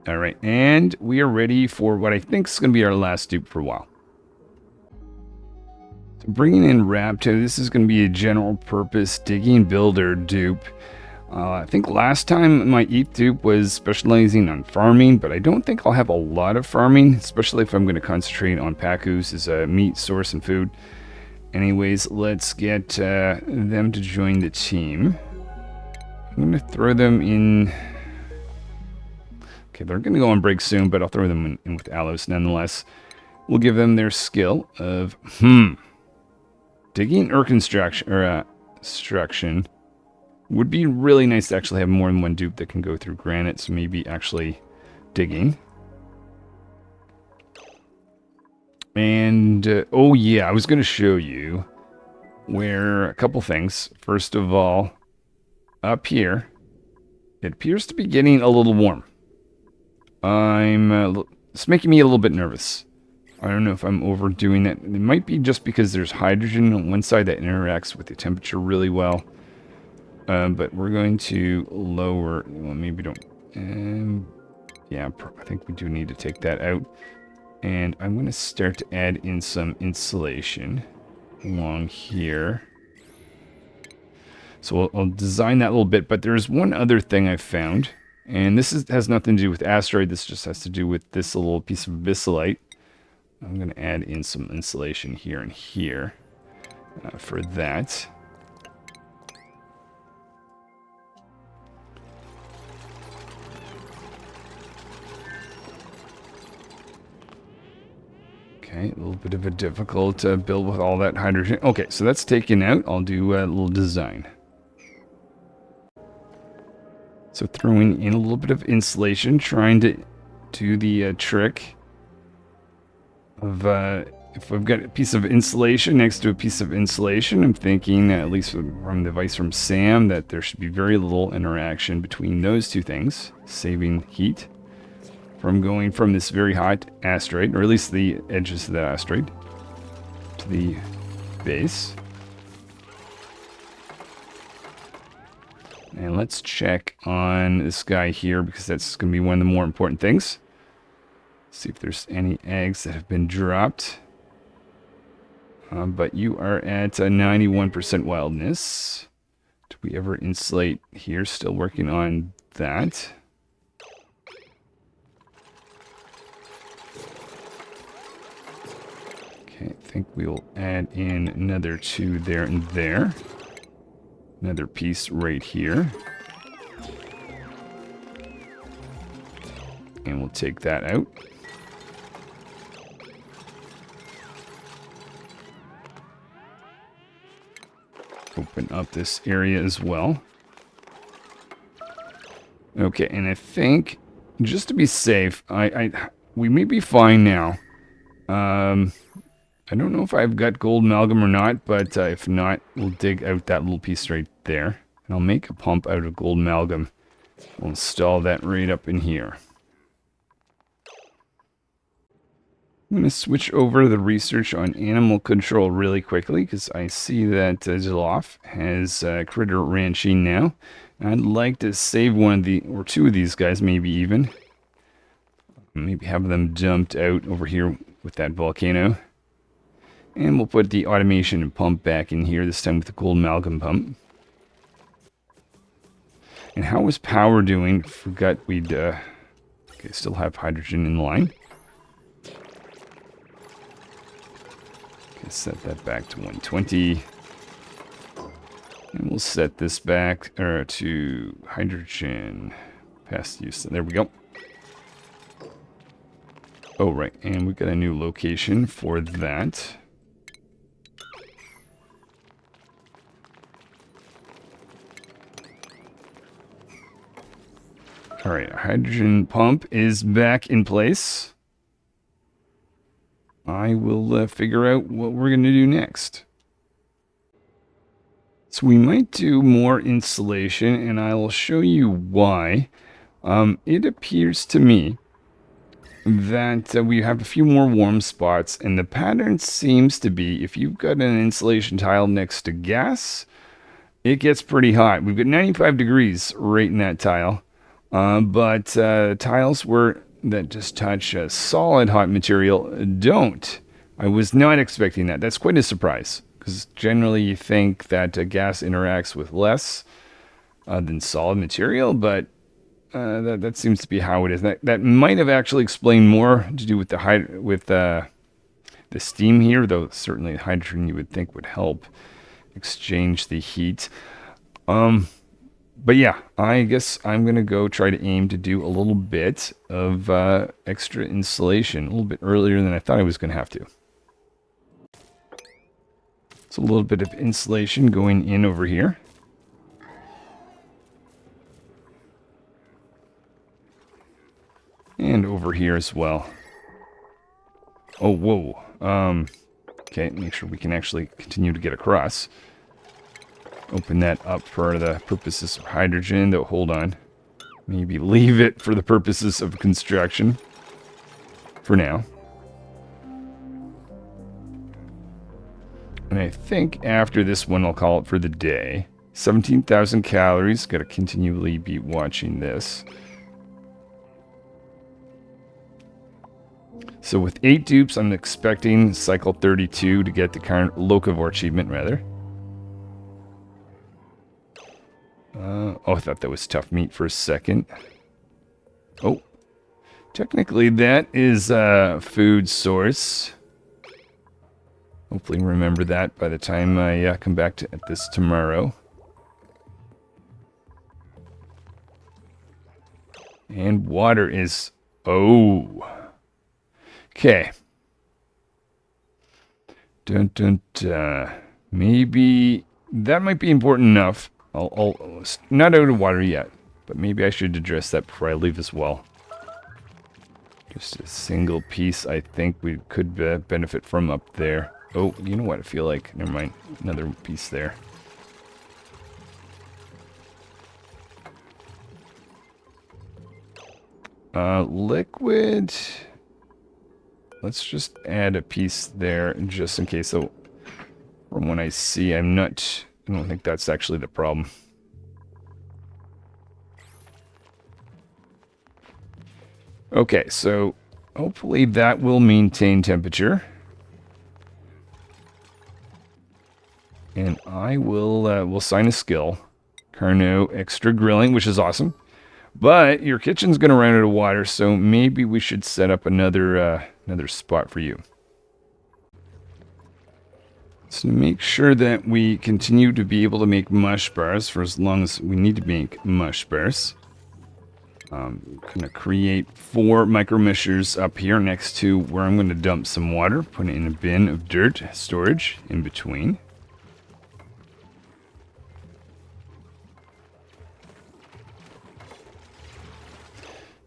Speaker 1: Alright, and we are ready for what I think is going to be our last dupe for a while. So bringing in Rapto, this is going to be a general purpose digging builder dupe. I think last time my ETH dupe was specializing on farming, but I don't think I'll have a lot of farming, especially if I'm going to concentrate on Pacus as a meat source and food. Anyways, let's get them to join the team. I'm going to throw them in... Okay, they're going to go on break soon, but I'll throw them in with Alos nonetheless. We'll give them their skill of, digging or extraction would be really nice to actually have more than one dupe that can go through granite, so maybe actually digging. And, oh yeah, I was going to show you where a couple things. First of all, up here, it appears to be getting a little warm. It's making me a little bit nervous. I don't know if I'm overdoing it. It might be just because there's hydrogen on one side that interacts with the temperature really well. But we're going to lower, well, maybe don't, yeah, I think we do need to take that out. And I'm going to start to add in some insulation along here. So I'll design that a little bit, but there's one other thing I found. And this has nothing to do with Astroid, this just has to do with this little piece of Abyssallite. I'm going to add in some insulation here and here for that. Okay, a little bit of a difficult build with all that hydrogen. Okay, so that's taken out. I'll do a little design. So throwing in a little bit of insulation, trying to do the trick of if I've got a piece of insulation next to a piece of insulation, I'm thinking, at least from the advice from Sam, that there should be very little interaction between those two things, saving heat from going from this very hot asteroid, or at least the edges of that asteroid, to the base. And let's check on this guy here, because that's going to be one of the more important things. See if there's any eggs that have been dropped. But you are at 91% wildness. Do we ever insulate here? Still working on that. Okay, I think we'll add in another 2 there and there. Another piece right here. And we'll take that out. Open up this area as well. Okay, and I think, just to be safe, we may be fine now. I don't know if I've got gold amalgam or not, but if not, we'll dig out that little piece right there. And I'll make a pump out of gold amalgam. We'll install that right up in here. I'm going to switch over to the research on animal control really quickly, because I see that Zoloff has critter ranching now. I'd like to save one of the, or 2 of these guys, maybe even. Maybe have them dumped out over here with that volcano. And we'll put the automation and pump back in here, this time with the gold amalgam pump. And how was power doing? Forgot we'd, okay, still have hydrogen in line. Okay, set that back to 120. And we'll set this back to hydrogen. Past use. There we go. Oh, right. And we've got a new location for that. All right, our hydrogen pump is back in place. I will figure out what we're going to do next. So we might do more insulation, and I will show you why. It appears to me that we have a few more warm spots, and the pattern seems to be if you've got an insulation tile next to gas, it gets pretty hot. We've got 95 degrees right in that tile. But tiles that just touch solid hot material don't. I was not expecting that. That's quite a surprise, because generally you think that gas interacts with less than solid material, but that seems to be how it is. That might have actually explained more to do with the steam here, though certainly hydrogen you would think would help exchange the heat. But yeah, I guess I'm going to go try to aim to do a little bit of extra insulation a little bit earlier than I thought I was going to have to. So a little bit of insulation going in over here. And over here as well. Oh, whoa. Okay, make sure we can actually continue to get across. Open that up for the purposes of hydrogen, though hold on. Maybe leave it for the purposes of construction. For now. And I think after this one I'll call it for the day. 17,000 calories. Gotta continually be watching this. So with 8 dupes, I'm expecting cycle 32 to get the current locavore achievement, rather. Oh, I thought that was tough meat for a second. Oh. Technically, that is a food source. Hopefully remember that by the time I come back to this tomorrow. And water is... Oh. Okay. Dun, dun, dun. Maybe that might be important enough. I'll not out of water yet, but maybe I should address that before I leave as well. Just a single piece I think we could benefit from up there. Oh, you know what I feel like? Never mind. Another piece there. Liquid. Let's just add a piece there just in case. So from what I see, I don't think that's actually the problem. Okay, so hopefully that will maintain temperature. And I will sign a skill. Carno extra grilling, which is awesome. But your kitchen's going to run out of water, so maybe we should set up another spot for you. So make sure that we continue to be able to make mush bars for as long as we need to make mush bars. I'm going to create 4 micro mushers up here next to where I'm going to dump some water. Put it in a bin of dirt storage in between.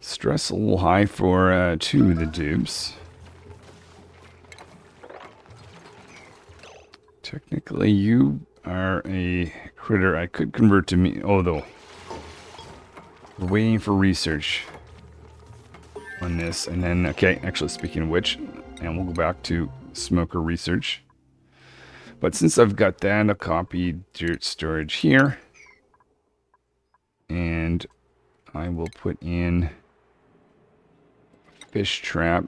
Speaker 1: Stress a little high for 2 of the dupes. Technically, you are a critter I could convert to me. Oh, though. We're waiting for research on this. And then, okay, actually, speaking of which, and we'll go back to smoker research. But since I've got that, I'll copy dirt storage here. And I will put in fish trap.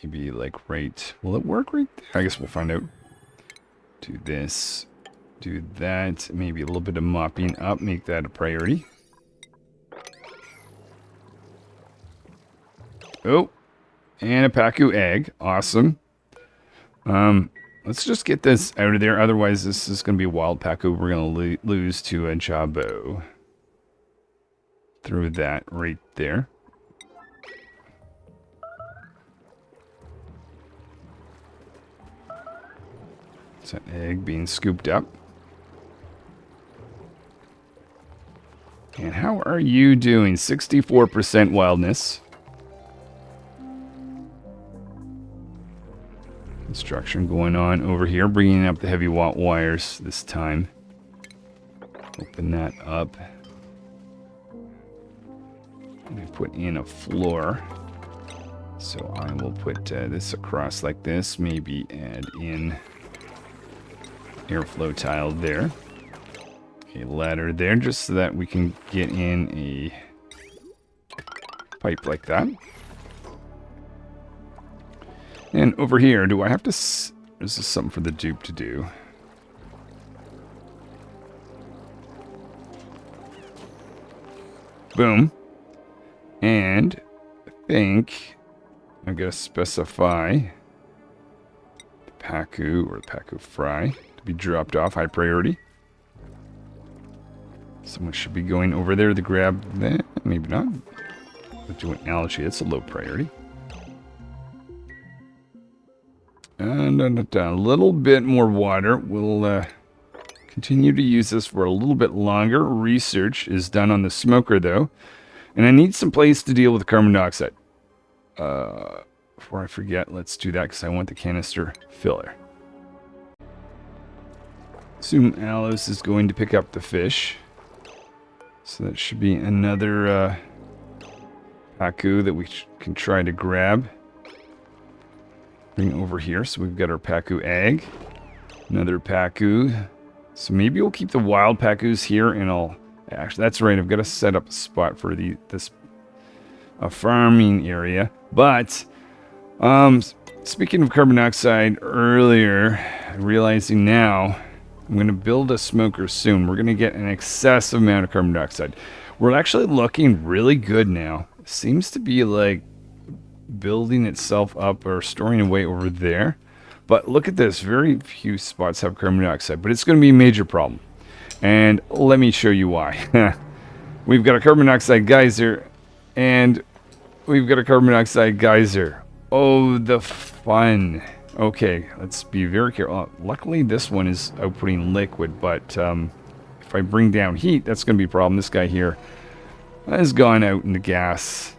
Speaker 1: Maybe like right. Will it work right there? I guess we'll find out. Do this. Do that. Maybe a little bit of mopping up. Make that a priority. Oh. And a Pacu egg. Awesome. Let's just get this out of there. Otherwise, this is going to be a wild Pacu. We're going to lose to a Jabo. Throw that right there. It's an egg being scooped up. And how are you doing? 64% wildness. Construction going on over here. Bringing up the heavy watt wires this time. Open that up. And I put in a floor. So I will put this across like this. Maybe add in airflow tile there. A ladder there just so that we can get in a pipe like that. And over here, do I have to... This is something for the dupe to do. Boom. And I think I'm going to specify the Pacu or the Pacu fry to be dropped off, high priority. Someone should be going over there to grab that. Maybe not. But doing algae, that's a low priority. And a little bit more water. We'll continue to use this for a little bit longer. Research is done on the smoker, though. And I need some place to deal with carbon dioxide. Before I forget, let's do that because I want the canister filler. Assume Alice is going to pick up the fish. So that should be another Pacu that we can try to grab. Bring over here. So we've got our Pacu egg. Another Pacu. So maybe we'll keep the wild Pacus here and I'll... Actually, that's right. I've got to set up a spot for this farming area. But, speaking of carbon dioxide earlier, realizing now, I'm going to build a smoker soon. We're going to get an excessive amount of carbon dioxide. We're actually looking really good now. It seems to be like building itself up or storing away over there. But look at this. Very few spots have carbon dioxide, but it's going to be a major problem. And let me show you why. We've got a carbon dioxide geyser, and we've got a carbon dioxide geyser. Oh, the fun. Okay, let's be very careful. Luckily, this one is outputting liquid, but if I bring down heat, that's going to be a problem. This guy here has gone out into gas.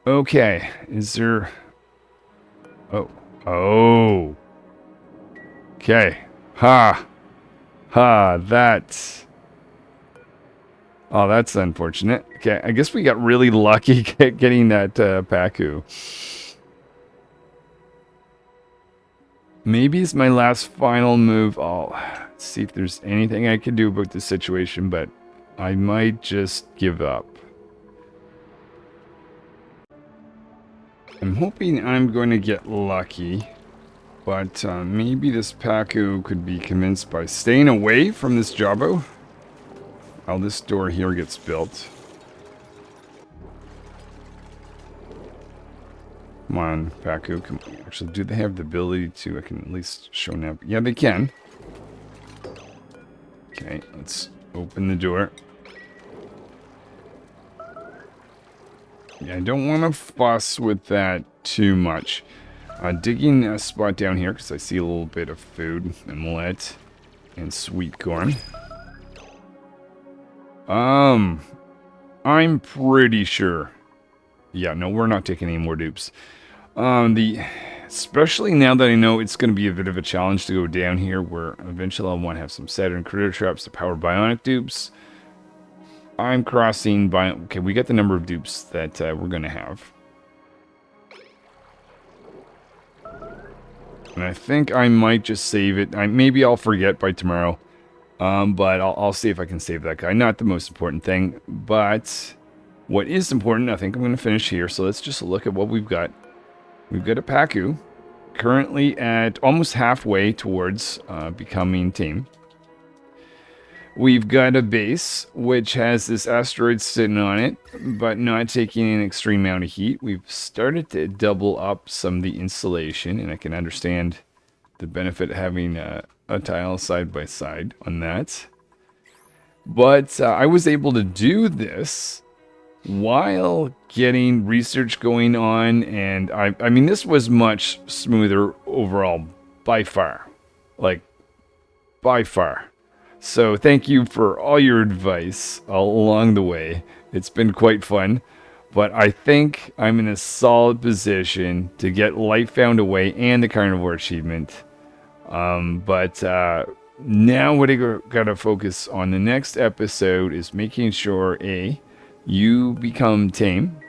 Speaker 1: Okay, is there... Oh. Okay. Ha. That's... Oh, that's unfortunate. Okay, I guess we got really lucky getting that Pacu. Maybe it's my last final move. Oh, let's see if there's anything I can do about this situation, but I might just give up. I'm hoping I'm going to get lucky. But maybe this Pacu could be convinced by staying away from this Jobbo while this door here gets built. Come on, Pacu. Come on. Actually, do they have the ability to... I can at least show now. Yeah, they can. Okay, let's open the door. Yeah, I don't want to fuss with that too much. Digging a spot down here because I see a little bit of food and millet and sweet corn. I'm pretty sure. Yeah, no, we're not taking any more dupes. Especially now that I know it's going to be a bit of a challenge to go down here, where eventually I'll want to have some Saturn critter traps to power bionic dupes. I'm crossing by. Okay, we got the number of dupes that we're going to have. And I think I might just save it. Maybe I'll forget by tomorrow. But I'll see if I can save that guy. Not the most important thing. But what is important, I think I'm going to finish here. So let's just look at what we've got. We've got a Pacu. Currently at almost halfway towards becoming tame. We've got a base, which has this asteroid sitting on it, but not taking an extreme amount of heat. We've started to double up some of the insulation, and I can understand the benefit of having a tile side by side on that. But I was able to do this while getting research going on, and I mean, this was much smoother overall, by far. Like, by far. So thank you for all your advice all along the way. It's been quite fun. But I think I'm in a solid position to get Life Found Away and the Carnivore achievement. But now what I got to focus on the next episode is making sure, A, you become tame.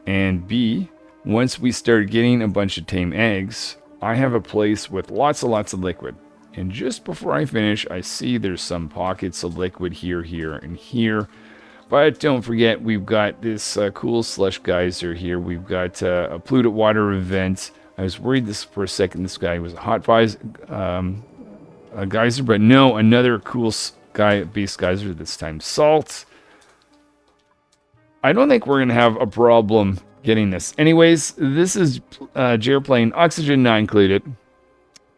Speaker 1: And B, once we start getting a bunch of tame eggs, I have a place with lots of liquid. And just before I finish, I see there's some pockets of liquid here, and here. But don't forget, we've got this cool slush geyser here. We've got a polluted water event. I was worried this for a second this guy was a hot geyser, but no, another cool base geyser, this time salt. I don't think we're going to have a problem getting this. Anyways, this is JR playing Oxygen Not Included.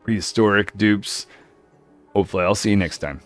Speaker 1: Prehistoric dupes. Hopefully I'll see you next time.